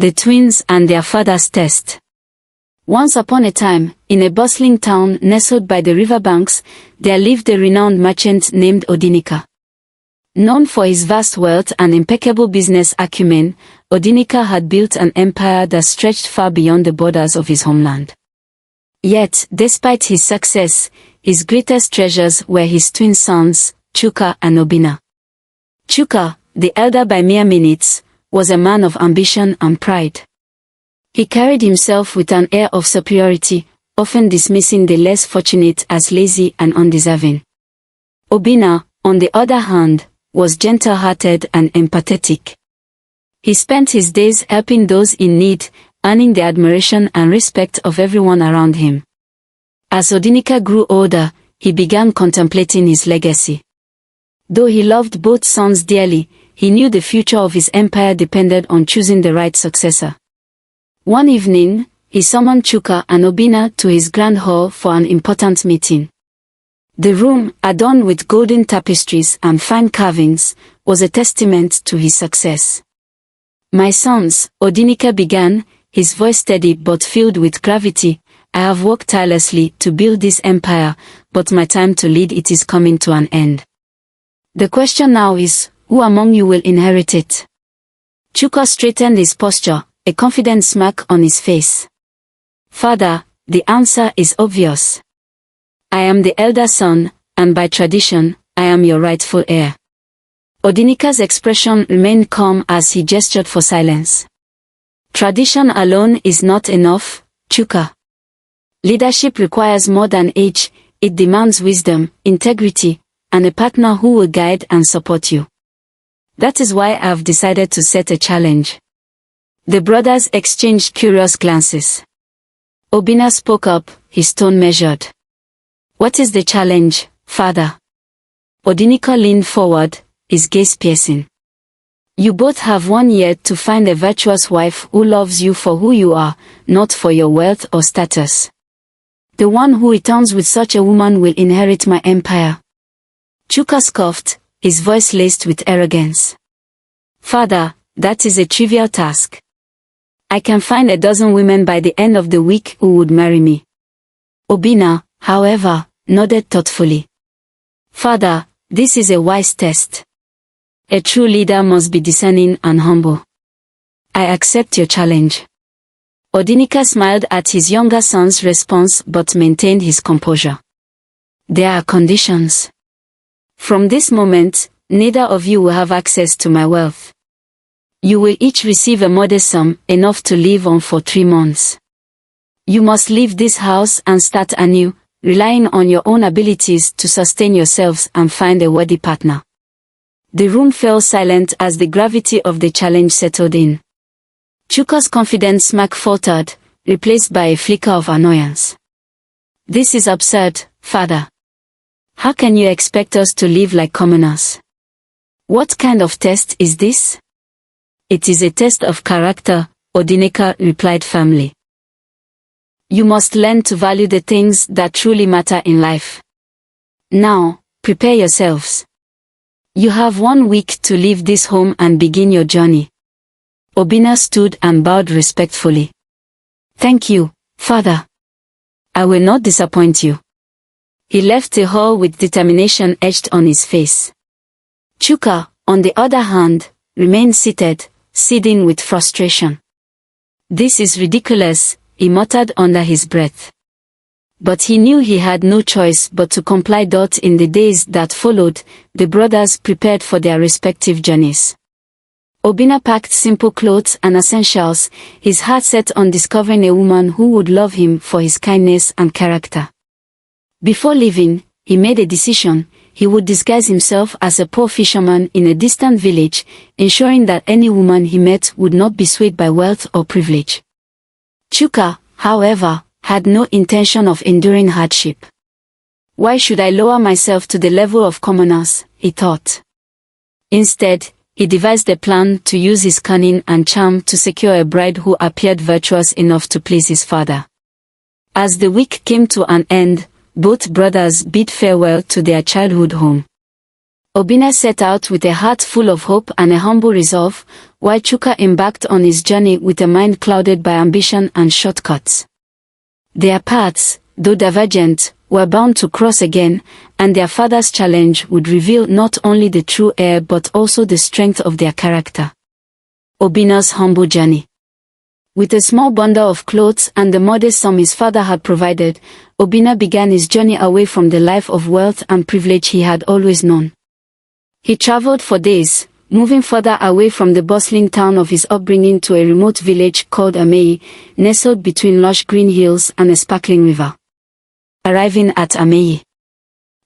The twins and their father's test. Once upon a time, in a bustling town nestled by the riverbanks, there lived a renowned merchant named Odinika. Known for his vast wealth and impeccable business acumen, Odinika had built an empire that stretched far beyond the borders of his homeland. Yet, despite his success, his greatest treasures were his twin sons, Chuka and Obina. Chuka, the elder by mere minutes, was a man of ambition and pride. He carried himself with an air of superiority, often dismissing the less fortunate as lazy and undeserving. Obina, on the other hand, was gentle-hearted and empathetic. He spent his days helping those in need, earning the admiration and respect of everyone around him. As Odinika grew older, he began contemplating his legacy. Though he loved both sons dearly, he knew the future of his empire depended on choosing the right successor. One evening, he summoned Chuka and Obina to his grand hall for an important meeting. The room, adorned with golden tapestries and fine carvings, was a testament to his success. "My sons," Odinika began, his voice steady but filled with gravity, "I have worked tirelessly to build this empire, but my time to lead it is coming to an end. The question now is, who among you will inherit it?" Chuka straightened his posture, a confident smirk on his face. "Father, the answer is obvious. I am the elder son, and by tradition, I am your rightful heir." Odinika's expression remained calm as he gestured for silence. "Tradition alone is not enough, Chuka. Leadership requires more than age, it demands wisdom, integrity, and a partner who will guide and support you. That is why I have decided to set a challenge." The brothers exchanged curious glances. Obina spoke up, his tone measured. "What is the challenge, father?" Odinika leaned forward, his gaze piercing. "You both have 1 year to find a virtuous wife who loves you for who you are, not for your wealth or status. The one who returns with such a woman will inherit my empire." Chuka scoffed, his voice laced with arrogance. "Father, that is a trivial task. I can find a dozen women by the end of the week who would marry me." Obina, however, nodded thoughtfully. "Father, this is a wise test. A true leader must be discerning and humble. I accept your challenge." Odinika smiled at his younger son's response but maintained his composure. "There are conditions. From this moment, neither of you will have access to my wealth. You will each receive a modest sum, enough to live on for 3 months. You must leave this house and start anew, relying on your own abilities to sustain yourselves and find a worthy partner." The room fell silent as the gravity of the challenge settled in. Chuka's confident smirk faltered, replaced by a flicker of annoyance. "This is absurd, father. How can you expect us to live like commoners? What kind of test is this?" "It is a test of character," Odinika replied firmly. "You must learn to value the things that truly matter in life. Now, prepare yourselves. You have 1 week to leave this home and begin your journey." Obina stood and bowed respectfully. "Thank you, father. I will not disappoint you." He left the hall with determination etched on his face. Chuka, on the other hand, remained seated, seething with frustration. "This is ridiculous," he muttered under his breath. But he knew he had no choice but to comply. In the days that followed, the brothers prepared for their respective journeys. Obina packed simple clothes and essentials, his heart set on discovering a woman who would love him for his kindness and character. Before leaving, he made a decision: he would disguise himself as a poor fisherman in a distant village, ensuring that any woman he met would not be swayed by wealth or privilege. Chuka, however, had no intention of enduring hardship. "Why should I lower myself to the level of commoners?" he thought. Instead, he devised a plan to use his cunning and charm to secure a bride who appeared virtuous enough to please his father. As the week came to an end, both brothers bid farewell to their childhood home. Obinna set out with a heart full of hope and a humble resolve, while Chuka embarked on his journey with a mind clouded by ambition and shortcuts. Their paths, though divergent, were bound to cross again, and their father's challenge would reveal not only the true heir but also the strength of their character. Obinna's humble journey. With a small bundle of clothes and the modest sum his father had provided, Obinna began his journey away from the life of wealth and privilege he had always known. He traveled for days, moving further away from the bustling town of his upbringing to a remote village called Ameyi, nestled between lush green hills and a sparkling river. Arriving at Ameyi,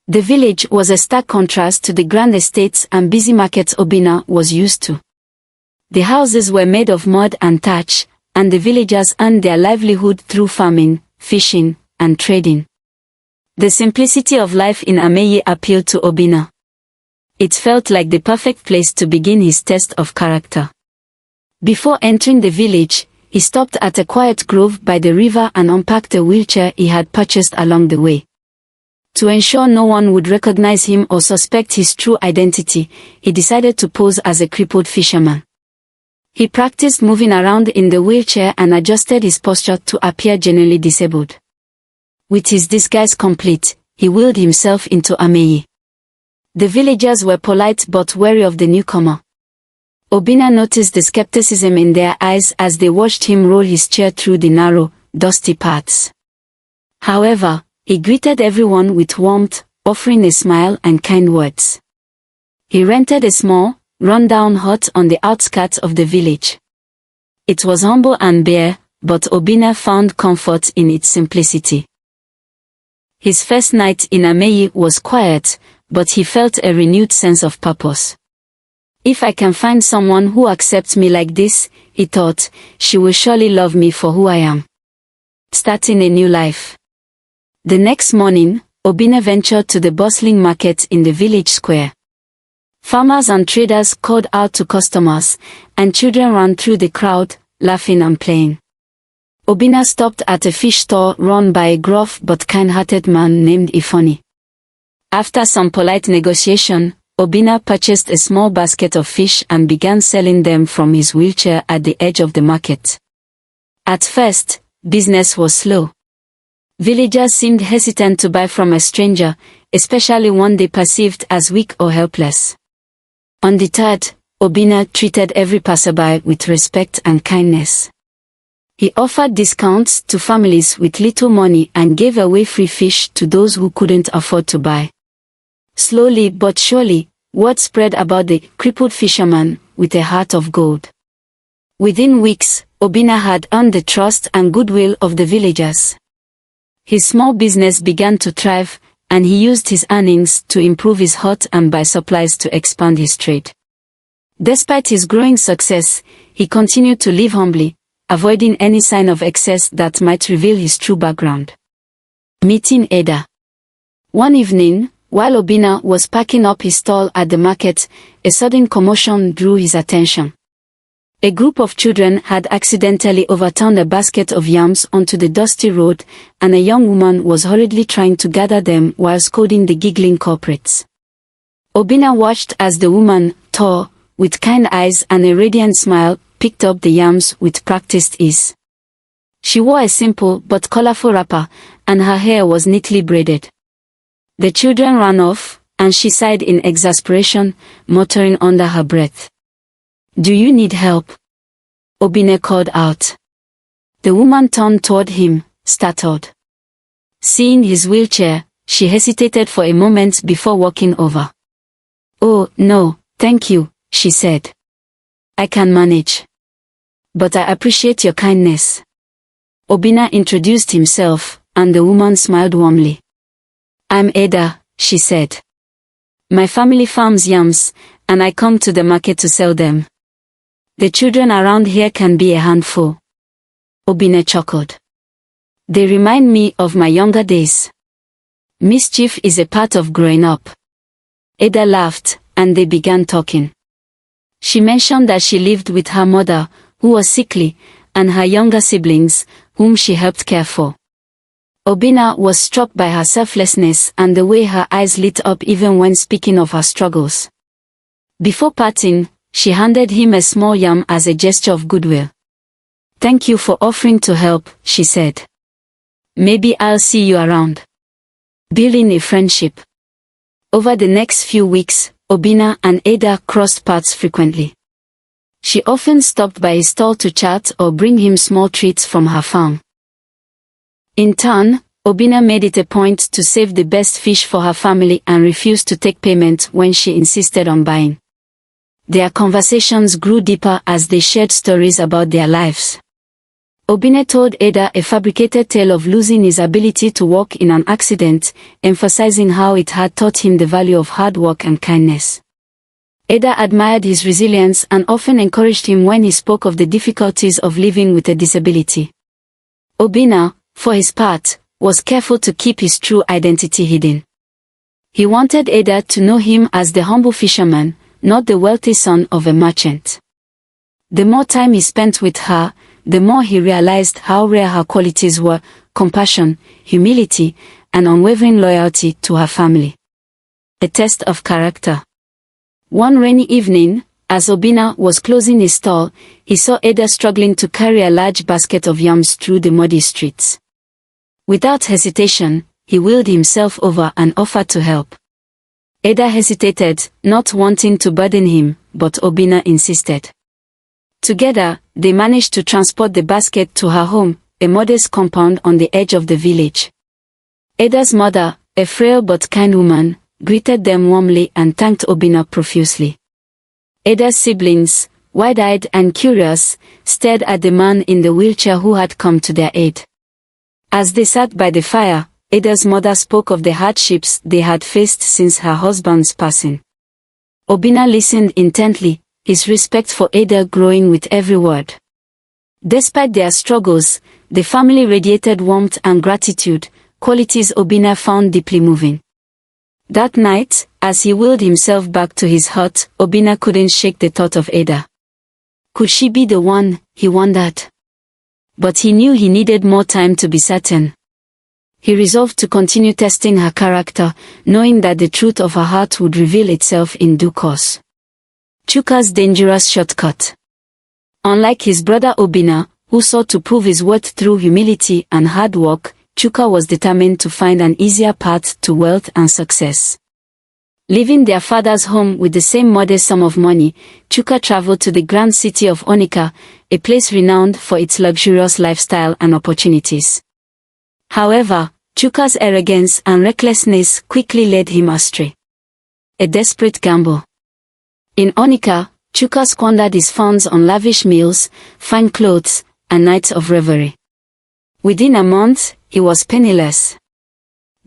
the village was a stark contrast to the grand estates and busy markets Obinna was used to. The houses were made of mud and thatch, and the villagers earned their livelihood through farming, fishing, and trading. The simplicity of life in Ameyi appealed to Obinna. It felt like the perfect place to begin his test of character. Before entering the village, he stopped at a quiet grove by the river and unpacked a wheelchair he had purchased along the way. To ensure no one would recognize him or suspect his true identity, he decided to pose as a crippled fisherman. He practiced moving around in the wheelchair and adjusted his posture to appear genuinely disabled. With his disguise complete, he wheeled himself into Ameyi. The villagers were polite but wary of the newcomer. Obinna noticed the skepticism in their eyes as they watched him roll his chair through the narrow, dusty paths. However, he greeted everyone with warmth, offering a smile and kind words. He rented a small, run-down hut on the outskirts of the village. It was humble and bare, but Obinna found comfort in its simplicity. His first night in Ameyi was quiet, but he felt a renewed sense of purpose. If I can find someone who accepts me like this, he thought, she will surely love me for who I am. Starting a new life. The next morning, Obinna ventured to the bustling market in the village square. Farmers and traders called out to customers, and children ran through the crowd, laughing and playing. Obinna stopped at a fish store run by a gruff but kind-hearted man named Ifoni. After some polite negotiation, Obinna purchased a small basket of fish and began selling them from his wheelchair at the edge of the market. At first, business was slow. Villagers seemed hesitant to buy from a stranger, especially one they perceived as weak or helpless. Undeterred, Obinna treated every passerby with respect and kindness. He offered discounts to families with little money and gave away free fish to those who couldn't afford to buy. Slowly but surely, word spread about the crippled fisherman with a heart of gold. Within weeks, Obinna had earned the trust and goodwill of the villagers. His small business began to thrive, and he used his earnings to improve his hut and buy supplies to expand his trade. Despite his growing success, he continued to live humbly, avoiding any sign of excess that might reveal his true background. Meeting Ada. One evening, while Obinna was packing up his stall at the market, a sudden commotion drew his attention. A group of children had accidentally overturned a basket of yams onto the dusty road, and a young woman was hurriedly trying to gather them while scolding the giggling culprits. Obinna watched as the woman, tall, with kind eyes and a radiant smile, picked up the yams with practiced ease. She wore a simple but colorful wrapper, and her hair was neatly braided. The children ran off, and she sighed in exasperation, muttering under her breath. "Do you need help?" Obinna called out. The woman turned toward him, startled. Seeing his wheelchair, she hesitated for a moment before walking over. "Oh, no, thank you," she said. "I can manage. But I appreciate your kindness." Obinna introduced himself, and the woman smiled warmly. "I'm Ada," she said. "My family farms yams, and I come to the market to sell them. The children around here can be a handful." Obinna chuckled. "They remind me of my younger days. Mischief is a part of growing up." Ada laughed, and they began talking. She mentioned that she lived with her mother, who was sickly, and her younger siblings, whom she helped care for. Obina was struck by her selflessness and the way her eyes lit up even when speaking of her struggles. Before parting, she handed him a small yam as a gesture of goodwill. "Thank you for offering to help," she said. "Maybe I'll see you around." Building a friendship. Over the next few weeks, Obina and Ada crossed paths frequently. She often stopped by his stall to chat or bring him small treats from her farm. In turn, Obina made it a point to save the best fish for her family and refused to take payment when she insisted on buying. Their conversations grew deeper as they shared stories about their lives. Obina told Ada a fabricated tale of losing his ability to walk in an accident, emphasizing how it had taught him the value of hard work and kindness. Ada admired his resilience and often encouraged him when he spoke of the difficulties of living with a disability. Obina, for his part, was careful to keep his true identity hidden. He wanted Ada to know him as the humble fisherman, not the wealthy son of a merchant. The more time he spent with her, the more he realized how rare her qualities were: compassion, humility, and unwavering loyalty to her family. A test of character. One rainy evening, as Obina was closing his stall, he saw Ada struggling to carry a large basket of yams through the muddy streets. Without hesitation, he wheeled himself over and offered to help. Ada hesitated, not wanting to burden him, but Obina insisted. Together, they managed to transport the basket to her home, a modest compound on the edge of the village. Ada's mother, a frail but kind woman, greeted them warmly and thanked Obina profusely. Ada's siblings, wide-eyed and curious, stared at the man in the wheelchair who had come to their aid. As they sat by the fire, Ada's mother spoke of the hardships they had faced since her husband's passing. Obina listened intently, his respect for Ada growing with every word. Despite their struggles, the family radiated warmth and gratitude, qualities Obina found deeply moving. That night, as he wheeled himself back to his hut, Obina couldn't shake the thought of Ada. Could she be the one, he wondered. But he knew he needed more time to be certain. He resolved to continue testing her character, knowing that the truth of her heart would reveal itself in due course. Chuka's dangerous shortcut. Unlike his brother Obina, who sought to prove his worth through humility and hard work, Chuka was determined to find an easier path to wealth and success. Leaving their father's home with the same modest sum of money, Chuka traveled to the grand city of Onika, a place renowned for its luxurious lifestyle and opportunities. However, Chuka's arrogance and recklessness quickly led him astray. A desperate gamble. In Onika, Chuka squandered his funds on lavish meals, fine clothes, and nights of revelry. Within a month, he was penniless.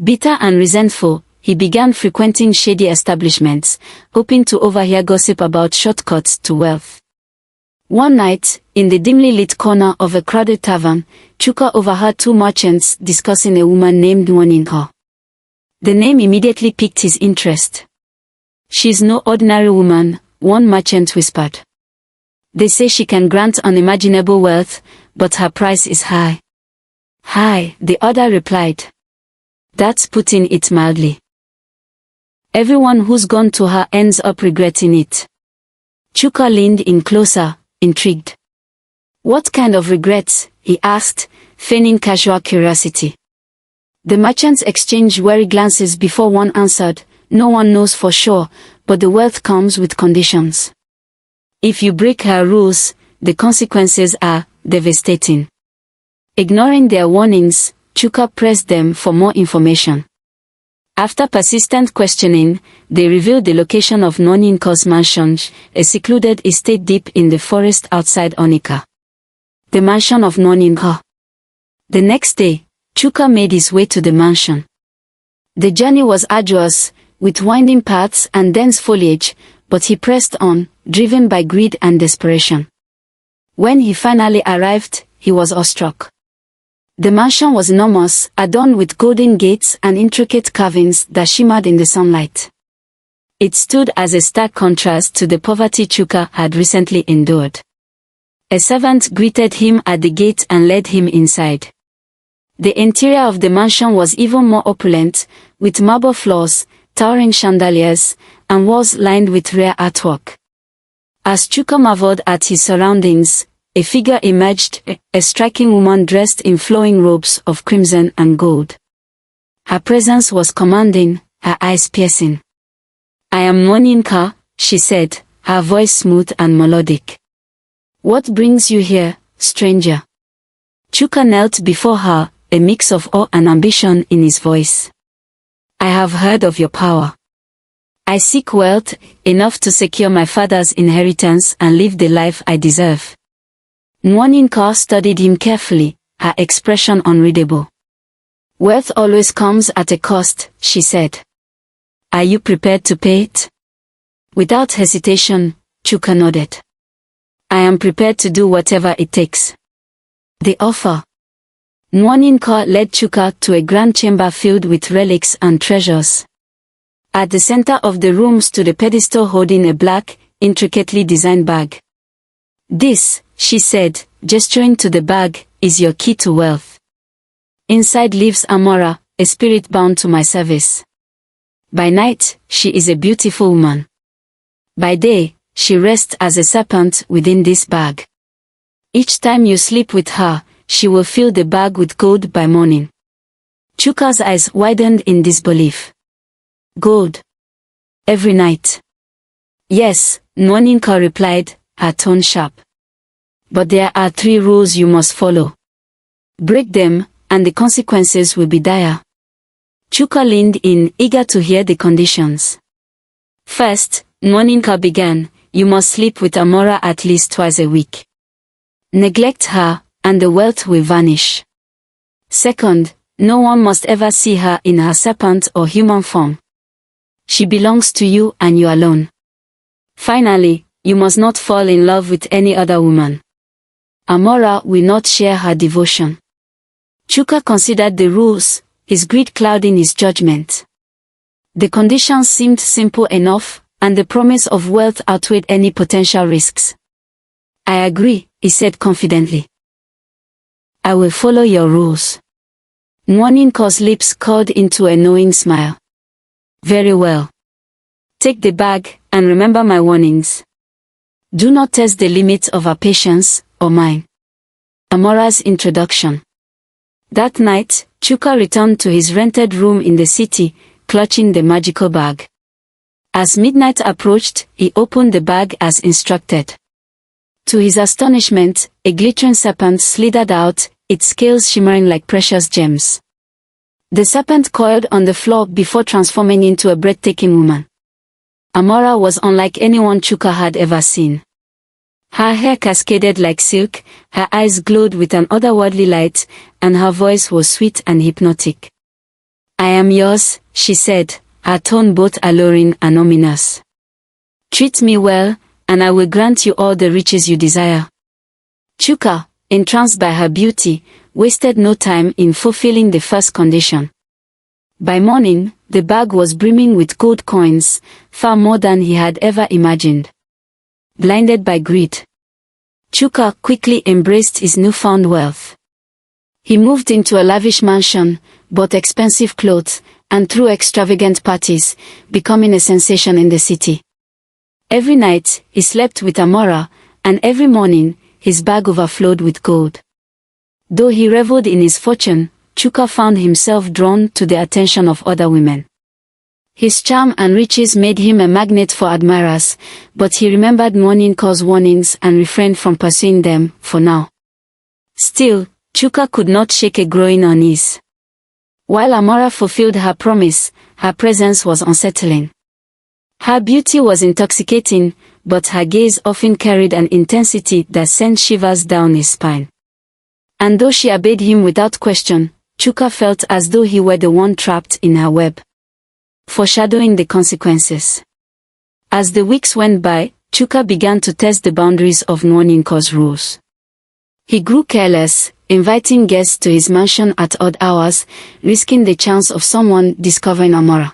Bitter and resentful, he began frequenting shady establishments, hoping to overhear gossip about shortcuts to wealth. One night, in the dimly lit corner of a crowded tavern, Chuka overheard two merchants discussing a woman named Nwaninka. The name immediately piqued his interest. "She's no ordinary woman," one merchant whispered. "They say she can grant unimaginable wealth, but her price is high." "High," the other replied. "That's putting it mildly. Everyone who's gone to her ends up regretting it." Chuka leaned in closer, intrigued. "What kind of regrets?" he asked, feigning casual curiosity. The merchants exchanged wary glances before one answered, "No one knows for sure, but the wealth comes with conditions. If you break her rules, the consequences are devastating." Ignoring their warnings, Chuka pressed them for more information. After persistent questioning, they revealed the location of Nwaninka's mansion, a secluded estate deep in the forest outside Onika. The mansion of Nwaninka. The next day, Chuka made his way to the mansion. The journey was arduous, with winding paths and dense foliage, but he pressed on, driven by greed and desperation. When he finally arrived, he was awestruck. The mansion was enormous, adorned with golden gates and intricate carvings that shimmered in the sunlight. It stood as a stark contrast to the poverty Chuka had recently endured. A servant greeted him at the gate and led him inside. The interior of the mansion was even more opulent, with marble floors, towering chandeliers, and walls lined with rare artwork. As Chuka marveled at his surroundings, a figure emerged, a striking woman dressed in flowing robes of crimson and gold. Her presence was commanding, her eyes piercing. "I am Nwaninka," she said, her voice smooth and melodic. "What brings you here, stranger?" Chuka knelt before her, a mix of awe and ambition in his voice. "I have heard of your power. I seek wealth, enough to secure my father's inheritance and live the life I deserve." Nwaninka studied him carefully, her expression unreadable. "Wealth always comes at a cost," she said. "Are you prepared to pay it?" Without hesitation, Chuka nodded. "I am prepared to do whatever it takes." The offer. Nwaninka led Chuka to a grand chamber filled with relics and treasures. At the center of the room stood a pedestal holding a black, intricately designed bag. "This," she said, gesturing to the bag, "is your key to wealth. Inside lives Amora, a spirit bound to my service. By night, she is a beautiful woman. By day, she rests as a serpent within this bag. Each time you sleep with her, she will fill the bag with gold by morning." Chuka's eyes widened in disbelief. "Gold? Every night?" "Yes," Nwaninka replied, her tone sharp. "But there are 3 rules you must follow. Break them, and the consequences will be dire." Chuka leaned in, eager to hear the conditions. "First," Nwaninka began, "you must sleep with Amora at least twice a week. Neglect her, and the wealth will vanish. Second, no one must ever see her in her serpent or human form. She belongs to you and you alone. Finally, you must not fall in love with any other woman. Amora will not share her devotion." Chuka considered the rules, his greed clouding his judgment. The conditions seemed simple enough, and the promise of wealth outweighed any potential risks. "I agree," he said confidently. "I will follow your rules." Nwaninka's lips curled into a knowing smile. "Very well. Take the bag, and remember my warnings. Do not test the limits of our patience, or mine." Amora's introduction. That night, Chuka returned to his rented room in the city, clutching the magical bag. As midnight approached, he opened the bag as instructed. To his astonishment, a glittering serpent slithered out, its scales shimmering like precious gems. The serpent coiled on the floor before transforming into a breathtaking woman. Amora was unlike anyone Chuka had ever seen. Her hair cascaded like silk, her eyes glowed with an otherworldly light, and her voice was sweet and hypnotic. "I am yours," she said, her tone both alluring and ominous. "Treat me well, and I will grant you all the riches you desire." Chuka, entranced by her beauty, wasted no time in fulfilling the first condition. By morning, the bag was brimming with gold coins, far more than he had ever imagined. Blinded by greed, Chuka quickly embraced his newfound wealth. He moved into a lavish mansion, bought expensive clothes, and threw extravagant parties, becoming a sensation in the city. Every night, he slept with Amora, and every morning, his bag overflowed with gold. Though he reveled in his fortune, Chuka found himself drawn to the attention of other women. His charm and riches made him a magnet for admirers, but he remembered Nwaninka's warnings and refrained from pursuing them, for now. Still, Chuka could not shake a growing unease. While Amora fulfilled her promise, her presence was unsettling. Her beauty was intoxicating, but her gaze often carried an intensity that sent shivers down his spine. And though she obeyed him without question, Chuka felt as though he were the one trapped in her web, foreshadowing the consequences. As the weeks went by, Chuka began to test the boundaries of Nwaninka's rules. He grew careless, inviting guests to his mansion at odd hours, risking the chance of someone discovering Amora.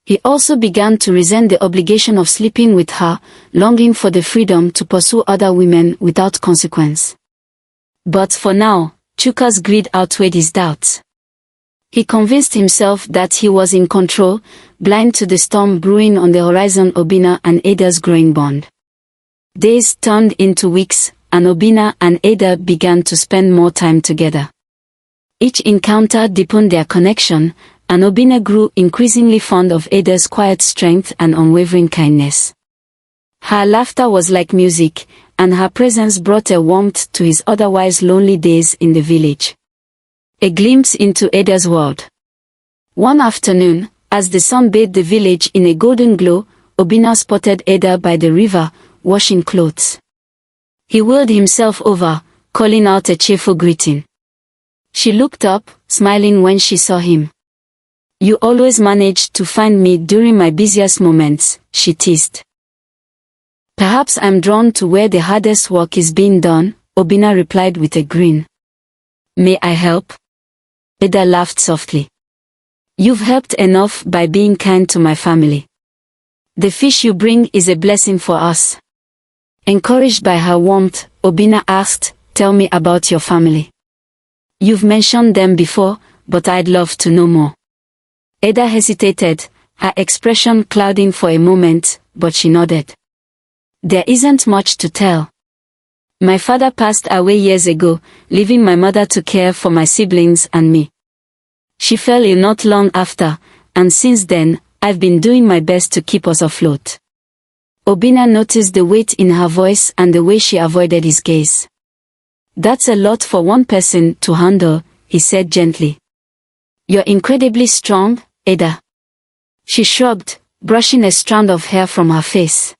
He also began to resent the obligation of sleeping with her, longing for the freedom to pursue other women without consequence. But for now, Chuka's greed outweighed his doubts. He convinced himself that he was in control, blind to the storm brewing on the horizon. Obinna and Ada's growing bond. Days turned into weeks, and Obinna and Ada began to spend more time together. Each encounter deepened their connection, and Obinna grew increasingly fond of Ada's quiet strength and unwavering kindness. Her laughter was like music, and her presence brought a warmth to his otherwise lonely days in the village. A glimpse into Ada's world. One afternoon, as the sun bathed the village in a golden glow, Obinna spotted Ada by the river, washing clothes. He wheeled himself over, calling out a cheerful greeting. She looked up, smiling when she saw him. "You always manage to find me during my busiest moments," she teased. "Perhaps I'm drawn to where the hardest work is being done," Obinna replied with a grin. "May I help?" Ada laughed softly. "You've helped enough by being kind to my family. The fish you bring is a blessing for us." Encouraged by her warmth, Obinna asked, "Tell me about your family. You've mentioned them before, but I'd love to know more." Ada hesitated, her expression clouding for a moment, but she nodded. "There isn't much to tell. My father passed away years ago, leaving my mother to care for my siblings and me. She fell ill not long after, and since then, I've been doing my best to keep us afloat." Obinna noticed the weight in her voice and the way she avoided his gaze. "That's a lot for one person to handle," he said gently. "You're incredibly strong, Ada." She shrugged, brushing a strand of hair from her face.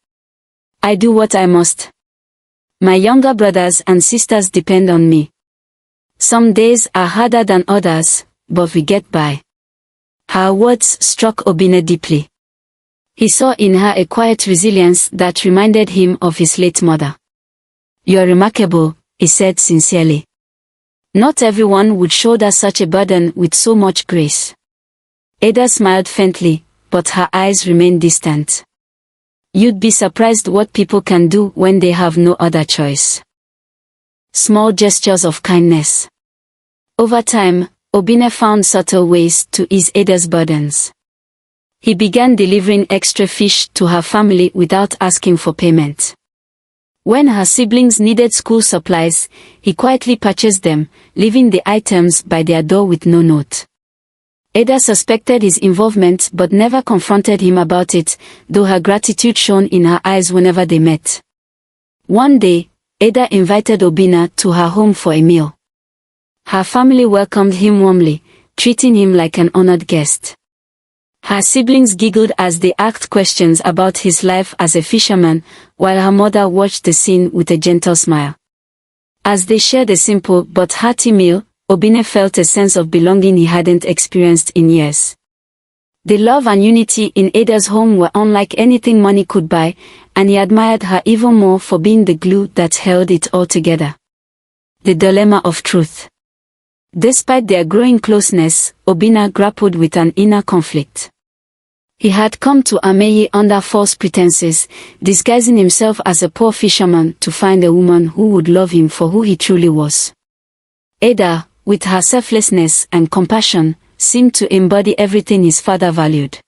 "I do what I must. My younger brothers and sisters depend on me. Some days are harder than others, but we get by." Her words struck Obinna deeply. He saw in her a quiet resilience that reminded him of his late mother. "You're remarkable," he said sincerely. "Not everyone would shoulder such a burden with so much grace." Ada smiled faintly, but her eyes remained distant. "You'd be surprised what people can do when they have no other choice." Small gestures of kindness. Over time, Obinna found subtle ways to ease Ada's burdens. He began delivering extra fish to her family without asking for payment. When her siblings needed school supplies, he quietly purchased them, leaving the items by their door with no note. Ada suspected his involvement but never confronted him about it, though her gratitude shone in her eyes whenever they met. One day, Ada invited Obinna to her home for a meal. Her family welcomed him warmly, treating him like an honored guest. Her siblings giggled as they asked questions about his life as a fisherman, while her mother watched the scene with a gentle smile. As they shared a simple but hearty meal, Obinna felt a sense of belonging he hadn't experienced in years. The love and unity in Ada's home were unlike anything money could buy, and he admired her even more for being the glue that held it all together. The dilemma of truth. Despite their growing closeness, Obinna grappled with an inner conflict. He had come to Ameyi under false pretenses, disguising himself as a poor fisherman to find a woman who would love him for who he truly was. Ada, with her selflessness and compassion, seemed to embody everything his father valued.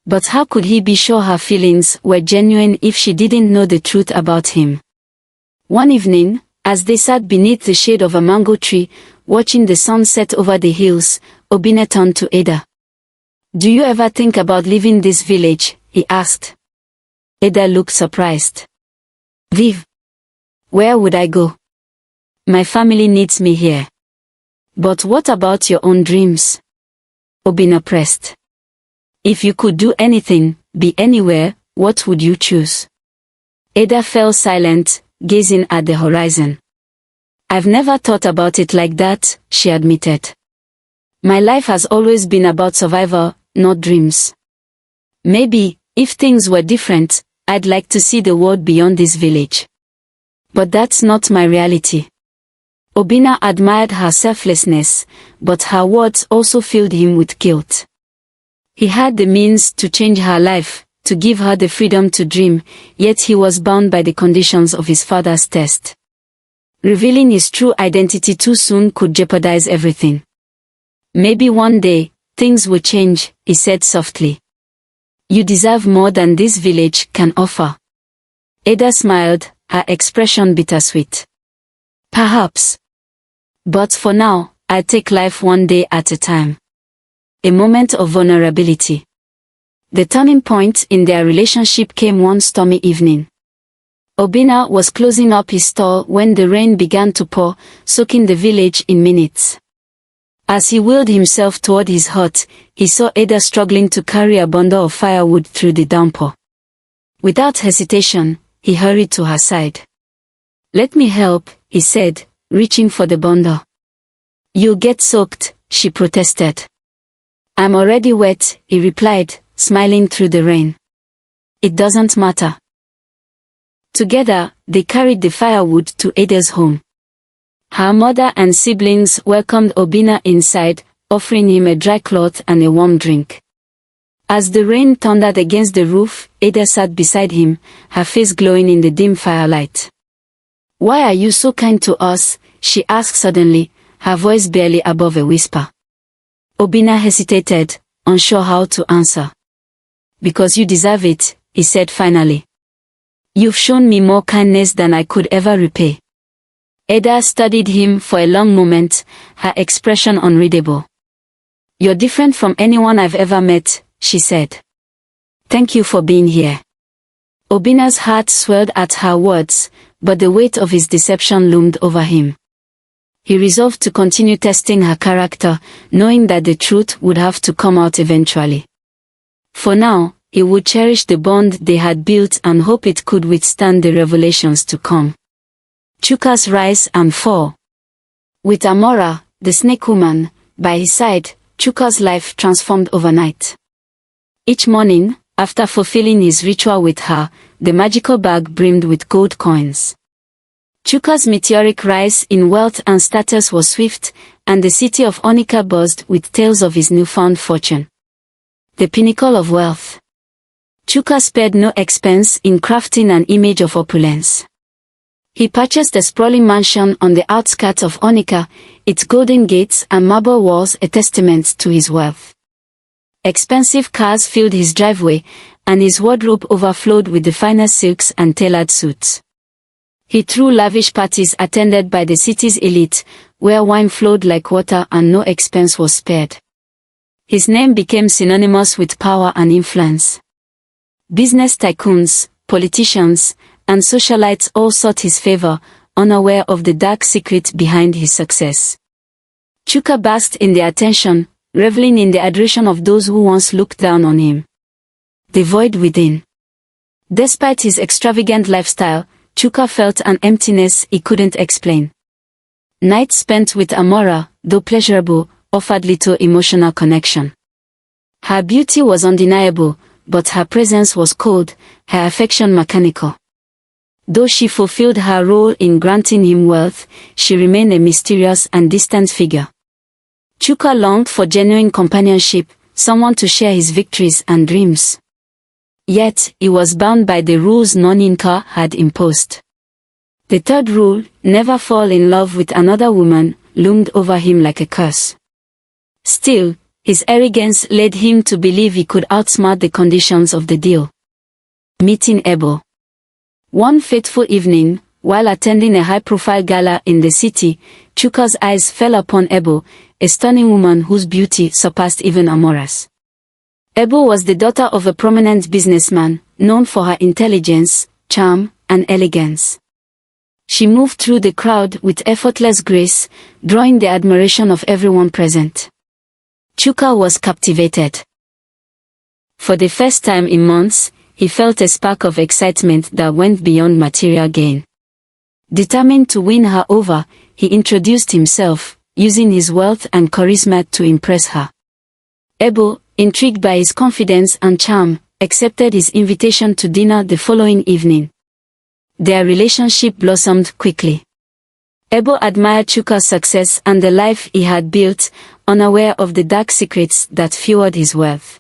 But how could he be sure her feelings were genuine if she didn't know the truth about him? One evening, as they sat beneath the shade of a mango tree, watching the sun set over the hills, Obinna turned to Ada. "Do you ever think about leaving this village?" he asked. Ada looked surprised. "Leave? Where would I go? My family needs me here." "But what about your own dreams?" Obinna pressed. "If you could do anything, be anywhere, what would you choose?" Ada fell silent, gazing at the horizon. "I've never thought about it like that," she admitted. "My life has always been about survival, not dreams. Maybe, if things were different, I'd like to see the world beyond this village. But that's not my reality." Obinna admired her selflessness, but her words also filled him with guilt. He had the means to change her life, to give her the freedom to dream, yet he was bound by the conditions of his father's test. Revealing his true identity too soon could jeopardize everything. Maybe one day, things will change, he said softly. You deserve more than this village can offer. Ada smiled, her expression bittersweet. Perhaps. But for now, I'll take life one day at a time. A moment of vulnerability. The turning point in their relationship came one stormy evening. Obinna was closing up his store when the rain began to pour, soaking the village in minutes. As he wheeled himself toward his hut, he saw Ada struggling to carry a bundle of firewood through the downpour. Without hesitation, he hurried to her side. Let me help, he said, reaching for the bundle. You'll get soaked, she protested. I'm already wet, he replied, smiling through the rain. It doesn't matter. Together, they carried the firewood to Ada's home. Her mother and siblings welcomed Obinna inside, offering him a dry cloth and a warm drink. As the rain thundered against the roof, Ada sat beside him, her face glowing in the dim firelight. Why are you so kind to us? She asked suddenly, her voice barely above a whisper. Obinna hesitated, unsure how to answer. Because you deserve it, he said finally. You've shown me more kindness than I could ever repay. Ada studied him for a long moment, her expression unreadable. You're different from anyone I've ever met, she said. Thank you for being here. Obinna's heart swelled at her words, but the weight of his deception loomed over him. He resolved to continue testing her character, knowing that the truth would have to come out eventually. For now, he would cherish the bond they had built and hope it could withstand the revelations to come. Chuka's rise and fall. With Amora, the snake woman, by his side, Chuka's life transformed overnight. Each morning, after fulfilling his ritual with her, the magical bag brimmed with gold coins. Chuka's meteoric rise in wealth and status was swift, and the city of Onika buzzed with tales of his newfound fortune. The pinnacle of wealth. Chuka spared no expense in crafting an image of opulence. He purchased a sprawling mansion on the outskirts of Onika, its golden gates and marble walls a testament to his wealth. Expensive cars filled his driveway, and his wardrobe overflowed with the finest silks and tailored suits. He threw lavish parties attended by the city's elite, where wine flowed like water and no expense was spared. His name became synonymous with power and influence. Business tycoons, politicians, and socialites all sought his favor, unaware of the dark secret behind his success. Chuka basked in their attention, reveling in the adoration of those who once looked down on him. The void within. Despite his extravagant lifestyle, Chuka felt an emptiness he couldn't explain. Nights spent with Amora, though pleasurable, offered little emotional connection. Her beauty was undeniable, but her presence was cold, her affection mechanical. Though she fulfilled her role in granting him wealth, she remained a mysterious and distant figure. Chuka longed for genuine companionship, someone to share his victories and dreams. Yet, he was bound by the rules Noninka had imposed. The third rule, never fall in love with another woman, loomed over him like a curse. Still, his arrogance led him to believe he could outsmart the conditions of the deal. Meeting Ebo. One fateful evening, while attending a high-profile gala in the city, Chuka's eyes fell upon Ebo, a stunning woman whose beauty surpassed even Amora's. Ebo was the daughter of a prominent businessman, known for her intelligence, charm, and elegance. She moved through the crowd with effortless grace, drawing the admiration of everyone present. Chuka was captivated. For the first time in months, he felt a spark of excitement that went beyond material gain. Determined to win her over, he introduced himself, using his wealth and charisma to impress her. Ebo, intrigued by his confidence and charm, accepted his invitation to dinner the following evening. Their relationship blossomed quickly. Ebo admired Chuka's success and the life he had built, unaware of the dark secrets that fueled his wealth.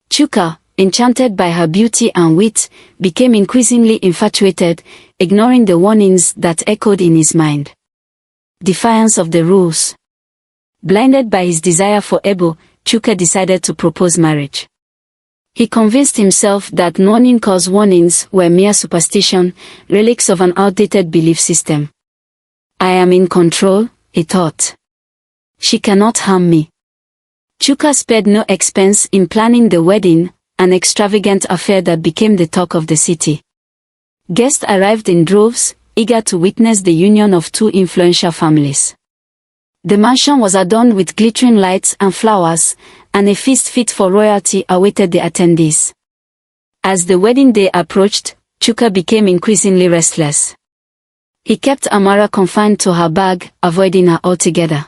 Chuka, enchanted by her beauty and wit, became increasingly infatuated, ignoring the warnings that echoed in his mind. Defiance of the rules. Blinded by his desire for Ebo, Chuka decided to propose marriage. He convinced himself that Nwaninka's warnings were mere superstition, relics of an outdated belief system. I am in control, he thought. She cannot harm me. Chuka spared no expense in planning the wedding, an extravagant affair that became the talk of the city. Guests arrived in droves, eager to witness the union of two influential families. The mansion was adorned with glittering lights and flowers, and a feast fit for royalty awaited the attendees. As the wedding day approached, Chuka became increasingly restless. He kept Amara confined to her bag, avoiding her altogether.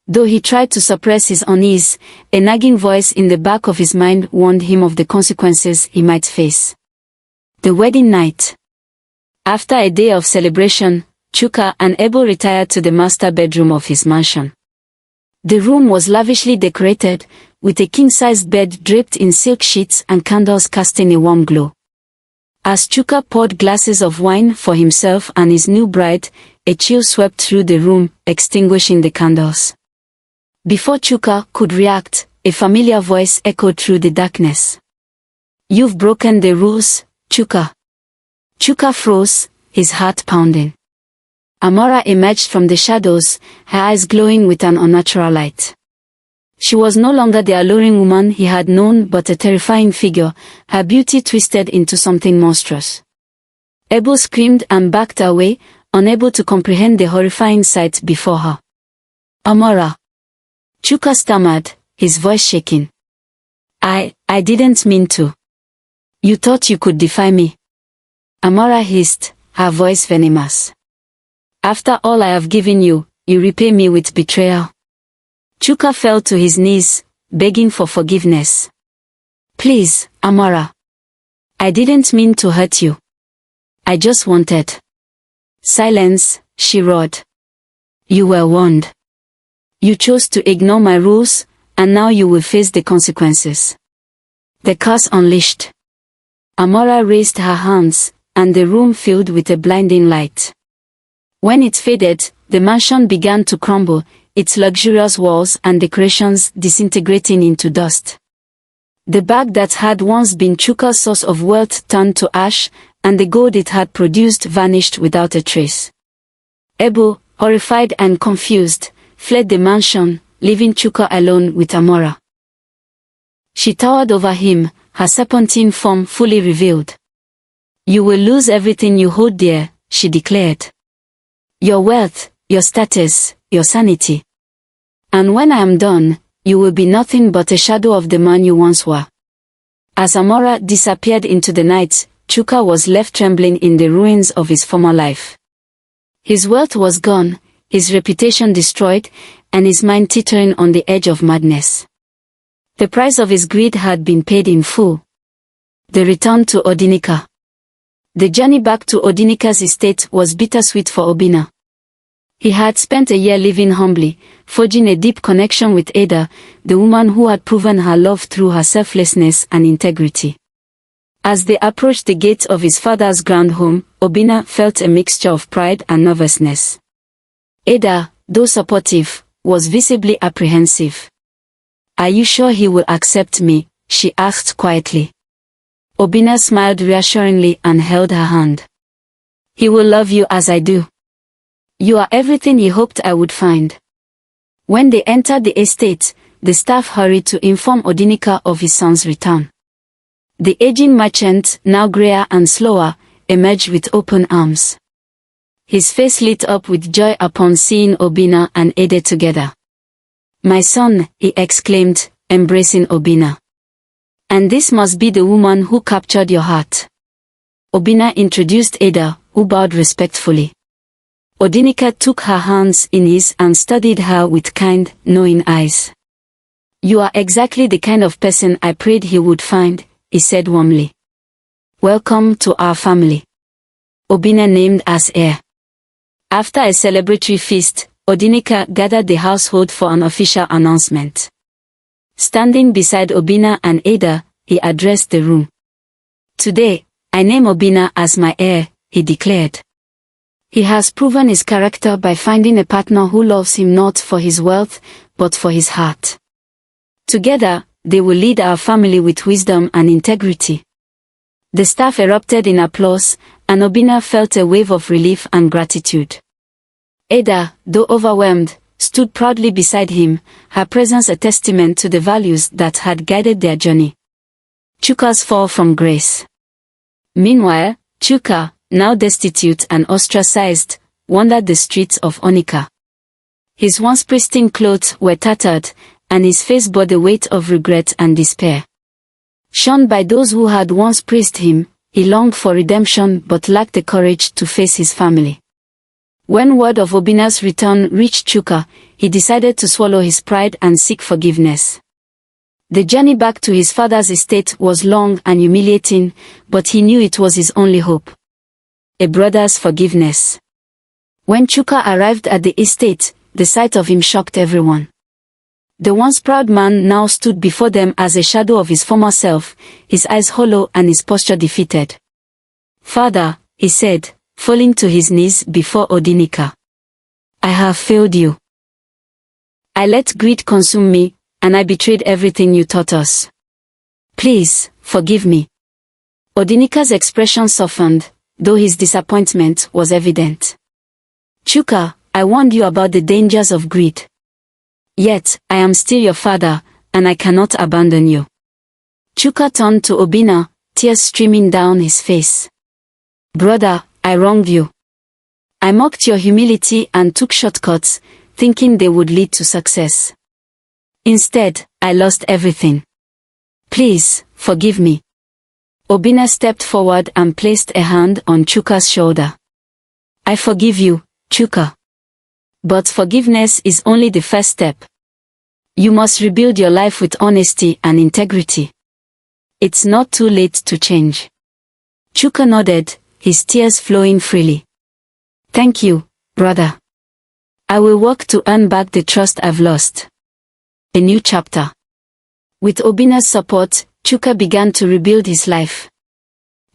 Though he tried to suppress his unease, a nagging voice in the back of his mind warned him of the consequences he might face. The wedding night. After a day of celebration, Chuka and Ebo retired to the master bedroom of his mansion. The room was lavishly decorated, with a king-sized bed draped in silk sheets and candles casting a warm glow. As Chuka poured glasses of wine for himself and his new bride, a chill swept through the room, extinguishing the candles. Before Chuka could react, a familiar voice echoed through the darkness. You've broken the rules, Chuka. Chuka froze, his heart pounding. Amara emerged from the shadows, her eyes glowing with an unnatural light. She was no longer the alluring woman he had known but a terrifying figure, her beauty twisted into something monstrous. Ebo screamed and backed away, unable to comprehend the horrifying sight before her. Amara. Chuka stammered, his voice shaking. I didn't mean to. You thought you could defy me. Amara hissed, her voice venomous. After all I have given you, you repay me with betrayal. Chuka fell to his knees, begging for forgiveness. Please, Amara. I didn't mean to hurt you. I just wanted. Silence, she roared. You were warned. You chose to ignore my rules, and now you will face the consequences. The curse unleashed. Amara raised her hands, and the room filled with a blinding light. When it faded, the mansion began to crumble, its luxurious walls and decorations disintegrating into dust. The bag that had once been Chuka's source of wealth turned to ash, and the gold it had produced vanished without a trace. Ebo, horrified and confused, fled the mansion, leaving Chuka alone with Amara. She towered over him, her serpentine form fully revealed. You will lose everything you hold dear, she declared. Your wealth, your status, your sanity. And when I am done, you will be nothing but a shadow of the man you once were. As Amara disappeared into the night, Chuka was left trembling in the ruins of his former life. His wealth was gone, his reputation destroyed, and his mind teetering on the edge of madness. The price of his greed had been paid in full. The return to Odinika. The journey back to Odinika's estate was bittersweet for Obinna. He had spent a year living humbly, forging a deep connection with Ada, the woman who had proven her love through her selflessness and integrity. As they approached the gate of his father's grand home, Obinna felt a mixture of pride and nervousness. Ada, though supportive, was visibly apprehensive. Are you sure he will accept me? She asked quietly. Obinna smiled reassuringly and held her hand. He will love you as I do. You are everything he hoped I would find. When they entered the estate, the staff hurried to inform Odinika of his son's return. The aging merchant, now grayer and slower, emerged with open arms. His face lit up with joy upon seeing Obinna and Ada together. My son, he exclaimed, embracing Obinna. And this must be the woman who captured your heart. Obinna introduced Ada, who bowed respectfully. Odinika took her hands in his and studied her with kind, knowing eyes. You are exactly the kind of person I prayed he would find, he said warmly. Welcome to our family. Obinna named as heir. After a celebratory feast, Odinika gathered the household for an official announcement. Standing beside Obinna and Ada, he addressed the room. Today, I name Obinna as my heir, he declared. He has proven his character by finding a partner who loves him not for his wealth, but for his heart. Together, they will lead our family with wisdom and integrity. The staff erupted in applause, and Obinna felt a wave of relief and gratitude. Ada, though overwhelmed, stood proudly beside him, her presence a testament to the values that had guided their journey. Chuka's fall from grace. Meanwhile, Chuka, now destitute and ostracized, wandered the streets of Onika. His once pristine clothes were tattered, and his face bore the weight of regret and despair. Shunned by those who had once praised him, he longed for redemption but lacked the courage to face his family. When word of Obinna's return reached Chuka, he decided to swallow his pride and seek forgiveness. The journey back to his father's estate was long and humiliating, but he knew it was his only hope. A brother's forgiveness. When Chuka arrived at the estate, the sight of him shocked everyone. The once proud man now stood before them as a shadow of his former self, his eyes hollow and his posture defeated. "Father," he said, falling to his knees before Odinika. "I have failed you. I let greed consume me, and I betrayed everything you taught us. Please, forgive me." Odinika's expression softened, though his disappointment was evident. "Chuka, I warned you about the dangers of greed. Yet, I am still your father, and I cannot abandon you." Chuka turned to Obinna, tears streaming down his face. "Brother, I wronged you. I mocked your humility and took shortcuts, thinking they would lead to success. Instead, I lost everything. Please, forgive me." Obinna stepped forward and placed a hand on Chuka's shoulder. "I forgive you, Chuka. But forgiveness is only the first step. You must rebuild your life with honesty and integrity. It's not too late to change." Chuka nodded, his tears flowing freely. "Thank you, brother. I will work to earn back the trust I've lost." A new chapter. With Obinna's support, Chuka began to rebuild his life.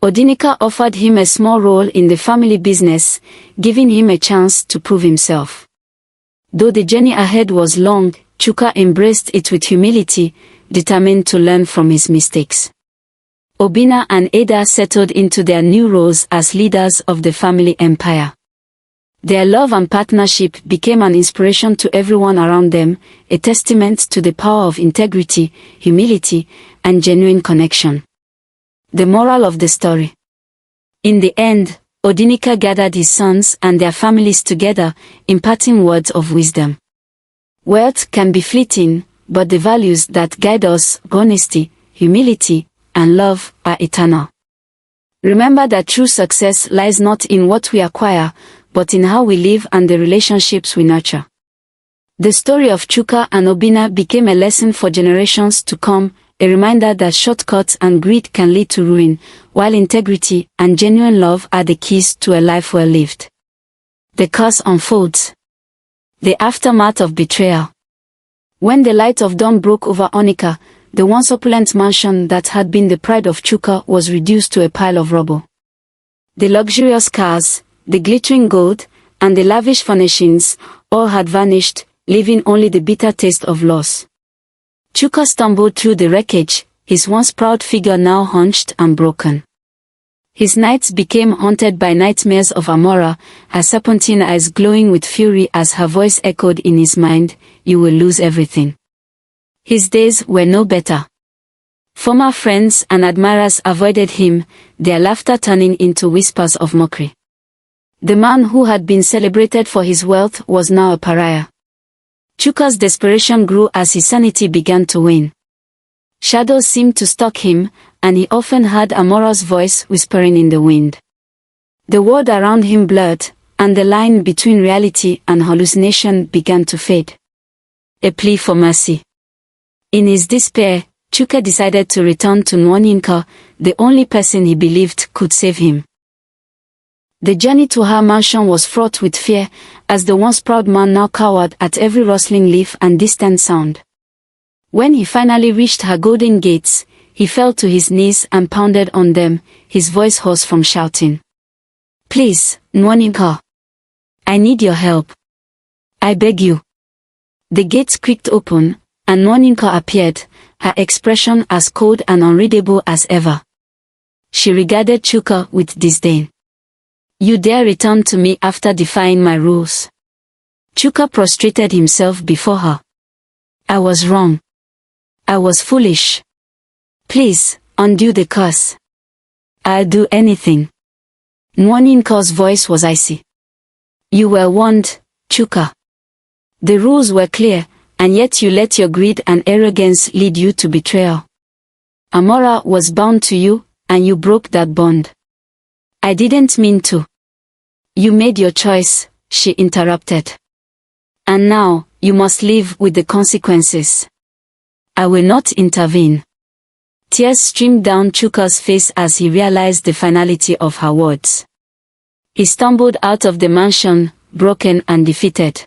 Odinika offered him a small role in the family business, giving him a chance to prove himself. Though the journey ahead was long, Chuka embraced it with humility, determined to learn from his mistakes. Obinna and Ada settled into their new roles as leaders of the family empire. Their love and partnership became an inspiration to everyone around them, a testament to the power of integrity, humility, and genuine connection. The moral of the story. In the end, Odinika gathered his sons and their families together, imparting words of wisdom. Wealth can be fleeting, but the values that guide us, honesty, humility, and love, are eternal. Remember that true success lies not in what we acquire, but in how we live and the relationships we nurture. The story of Chuka and Obinna became a lesson for generations to come, a reminder that shortcuts and greed can lead to ruin, while integrity and genuine love are the keys to a life well lived. The curse unfolds. The aftermath of betrayal. When the light of dawn broke over Onika, the once opulent mansion that had been the pride of Chuka was reduced to a pile of rubble. The luxurious cars, the glittering gold, and the lavish furnishings, all had vanished, leaving only the bitter taste of loss. Chuka stumbled through the wreckage, his once proud figure now hunched and broken. His nights became haunted by nightmares of Amora, her serpentine eyes glowing with fury as her voice echoed in his mind, "You will lose everything." His days were no better. Former friends and admirers avoided him, their laughter turning into whispers of mockery. The man who had been celebrated for his wealth was now a pariah. Chuka's desperation grew as his sanity began to wane. Shadows seemed to stalk him, and he often heard Amora's voice whispering in the wind. The world around him blurred, and the line between reality and hallucination began to fade. A plea for mercy. In his despair, Chuka decided to return to Nwaninka, the only person he believed could save him. The journey to her mansion was fraught with fear, as the once proud man now cowered at every rustling leaf and distant sound. When he finally reached her golden gates, he fell to his knees and pounded on them, his voice hoarse from shouting. Please, Nwaninka. I need your help. I beg you. The gates creaked open, and Nwaninka appeared, her expression as cold and unreadable as ever. She regarded Chuka with disdain. You dare return to me after defying my rules? Chuka prostrated himself before her. I was wrong. I was foolish. Please, undo the curse. I'll do anything. Nwaninka's voice was icy. You were warned, Chuka. The rules were clear, and yet you let your greed and arrogance lead you to betrayal. Amora was bound to you, and you broke that bond. I didn't mean to. You made your choice, she interrupted. And now, you must live with the consequences. I will not intervene. Tears streamed down Chuka's face as he realized the finality of her words. He stumbled out of the mansion, broken and defeated.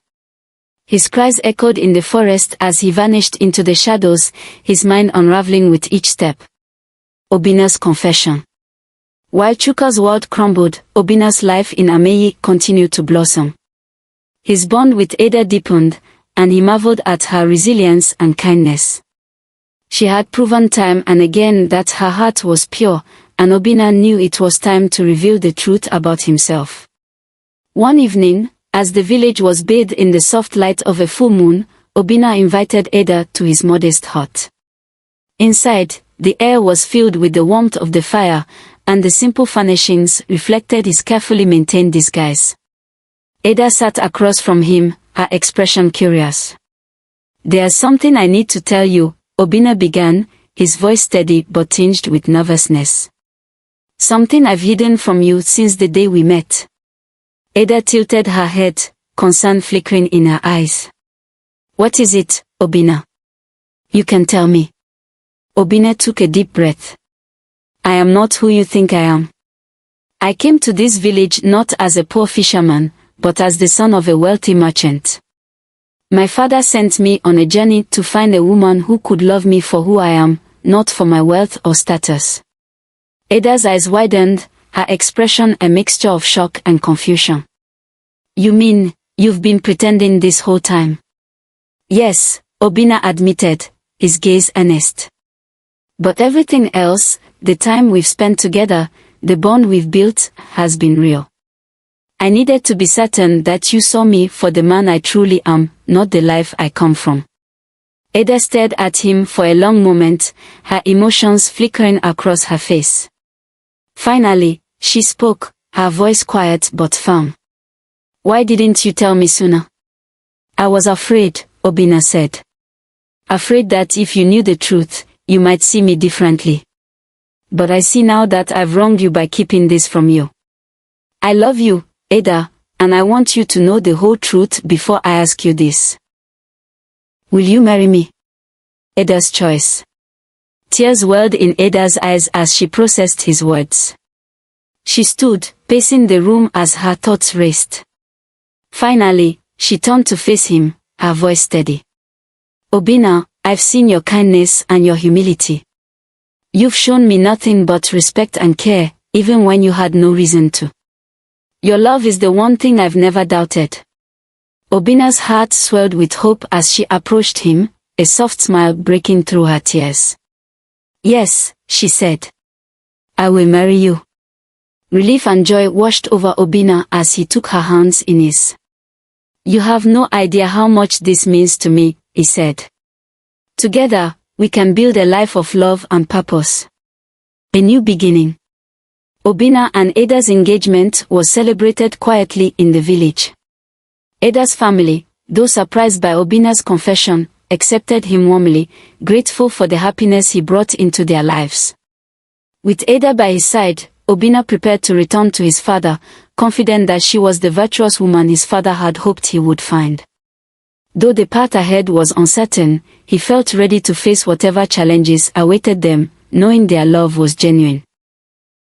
His cries echoed in the forest as he vanished into the shadows, his mind unraveling with each step. Obina's confession. While Chuka's world crumbled, Obina's life in Ameyi continued to blossom. His bond with Ada deepened, and he marveled at her resilience and kindness. She had proven time and again that her heart was pure, and Obina knew it was time to reveal the truth about himself. One evening, as the village was bathed in the soft light of a full moon, Obina invited Ada to his modest hut. Inside, the air was filled with the warmth of the fire, and the simple furnishings reflected his carefully maintained disguise. Ada sat across from him, her expression curious. There's something I need to tell you, Obina began, his voice steady but tinged with nervousness. Something I've hidden from you since the day we met. Ada tilted her head, concern flickering in her eyes. What is it, Obina? You can tell me. Obina took a deep breath. I am not who you think I am. I came to this village not as a poor fisherman, but as the son of a wealthy merchant. My father sent me on a journey to find a woman who could love me for who I am, not for my wealth or status. Ada's eyes widened, her expression a mixture of shock and confusion. You mean, you've been pretending this whole time? Yes, Obina admitted, his gaze earnest. But everything else, the time we've spent together, the bond we've built, has been real. I needed to be certain that you saw me for the man I truly am, not the life I come from. Ada stared at him for a long moment, her emotions flickering across her face. Finally, she spoke, her voice quiet but firm. Why didn't you tell me sooner? I was afraid, Obina said. Afraid that if you knew the truth, you might see me differently. But I see now that I've wronged you by keeping this from you. I love you, Ada, and I want you to know the whole truth before I ask you this. Will you marry me? Ada's choice. Tears welled in Ada's eyes as she processed his words. She stood, pacing the room as her thoughts raced. Finally, she turned to face him, her voice steady. Obina, I've seen your kindness and your humility. You've shown me nothing but respect and care, even when you had no reason to. Your love is the one thing I've never doubted. Obina's heart swelled with hope as she approached him, a soft smile breaking through her tears. Yes, she said. I will marry you. Relief and joy washed over Obina as he took her hands in his. You have no idea how much this means to me, he said. Together, we can build a life of love and purpose. A new beginning. Obina and Ada's engagement was celebrated quietly in the village. Ada's family, though surprised by Obina's confession, accepted him warmly, grateful for the happiness he brought into their lives. With Ada by his side, Obina prepared to return to his father, confident that she was the virtuous woman his father had hoped he would find. Though the path ahead was uncertain, he felt ready to face whatever challenges awaited them, knowing their love was genuine.